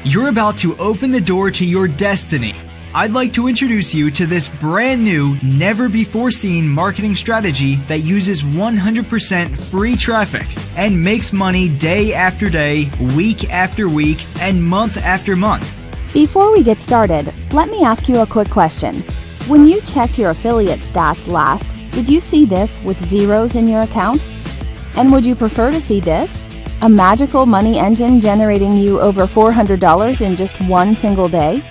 You're about to open the door to your destiny. I'd like to introduce you to this brand new, never-before-seen marketing strategy that uses 100% free traffic and makes money day after day, week after week, and month after month. Before we get started, let me ask you a quick question. When you checked your affiliate stats last, did you see this with zeros in your account? And would you prefer to see this? A magical money engine generating you over $400 in just one single day?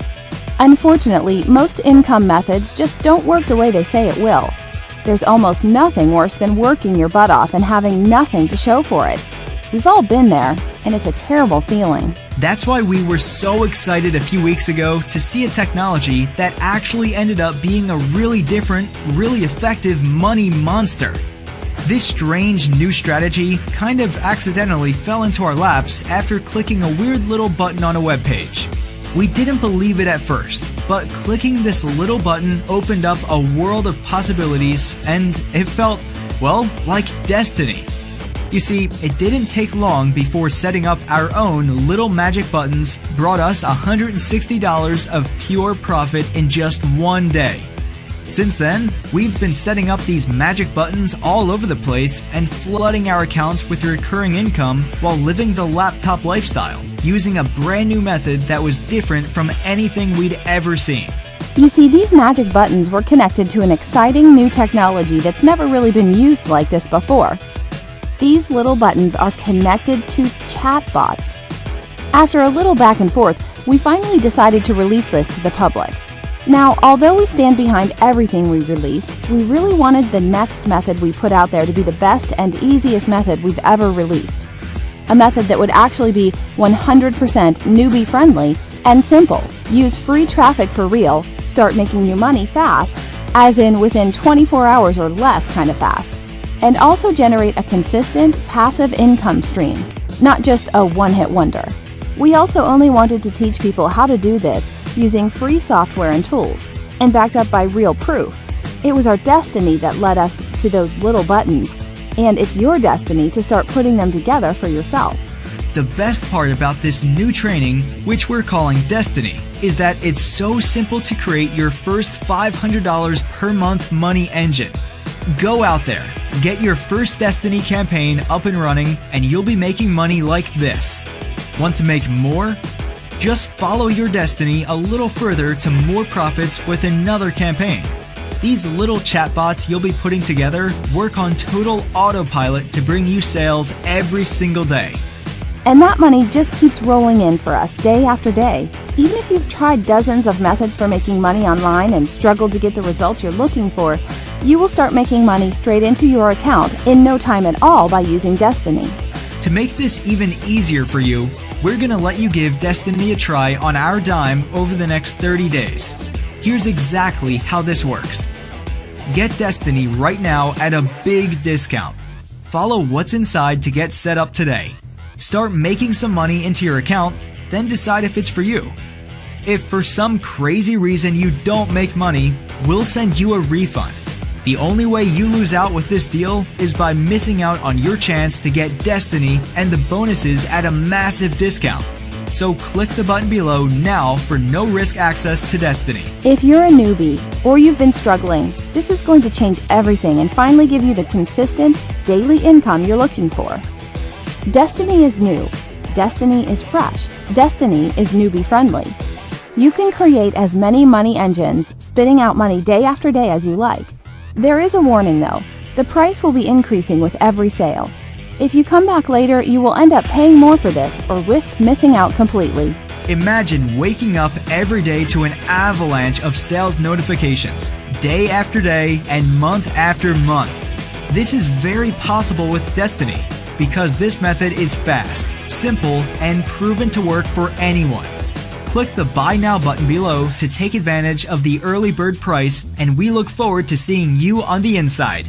Unfortunately, most income methods just don't work the way they say it will. There's almost nothing worse than working your butt off and having nothing to show for it. We've all been there, and it's a terrible feeling. That's why we were so excited a few weeks ago to see a technology that actually ended up being a really different, really effective money monster. This strange new strategy kind of accidentally fell into our laps after clicking a weird little button on a web page. We didn't believe it at first, but clicking this little button opened up a world of possibilities, and it felt, well, like destiny. You see, it didn't take long before setting up our own little magic buttons brought us $160 of pure profit in just one day. Since then, we've been setting up these magic buttons all over the place and flooding our accounts with recurring income while living the laptop lifestyle, using a brand new method that was different from anything we'd ever seen. You see, these magic buttons were connected to an exciting new technology that's never really been used like this before. These little buttons are connected to chatbots. After a little back and forth, we finally decided to release this to the public. Now, although we stand behind everything we release, we really wanted the next method we put out there to be the best and easiest method we've ever released. A method that would actually be 100% newbie friendly and simple. Use free traffic for real, start making you money fast, as in within 24 hours or less kind of fast, and also generate a consistent passive income stream, not just a one-hit wonder. We also only wanted to teach people how to do this using free software and tools, and backed up by real proof. It was our destiny that led us to those little buttons, and it's your destiny to start putting them together for yourself. The best part about this new training, which we're calling Destiny, is that it's so simple to create your first $500 per month money engine. Go out there, get your first Destiny campaign up and running, and you'll be making money like this. Want to make more? Just follow your destiny a little further to more profits with another campaign. These little chatbots you'll be putting together work on total autopilot to bring you sales every single day. And that money just keeps rolling in for us day after day. Even if you've tried dozens of methods for making money online and struggled to get the results you're looking for, you will start making money straight into your account in no time at all by using Destiny. To make this even easier for you, we're going to let you give Destiny a try on our dime over the next 30 days. Here's exactly how this works. Get Destiny right now at a big discount. Follow what's inside to get set up today. Start making some money into your account, then decide if it's for you. If for some crazy reason you don't make money, we'll send you a refund. The only way you lose out with this deal is by missing out on your chance to get Destiny and the bonuses at a massive discount. So click the button below now for no-risk access to Destiny. If you're a newbie or you've been struggling, this is going to change everything and finally give you the consistent, daily income you're looking for. Destiny is new. Destiny is fresh. Destiny is newbie-friendly. You can create as many money engines, spitting out money day after day as you like. There is a warning though. The price will be increasing with every sale. If you come back later, you will end up paying more for this or risk missing out completely. Imagine waking up every day to an avalanche of sales notifications, day after day and month after month. This is very possible with Destiny because this method is fast, simple, and proven to work for anyone. Click the Buy Now button below to take advantage of the early bird price, and we look forward to seeing you on the inside.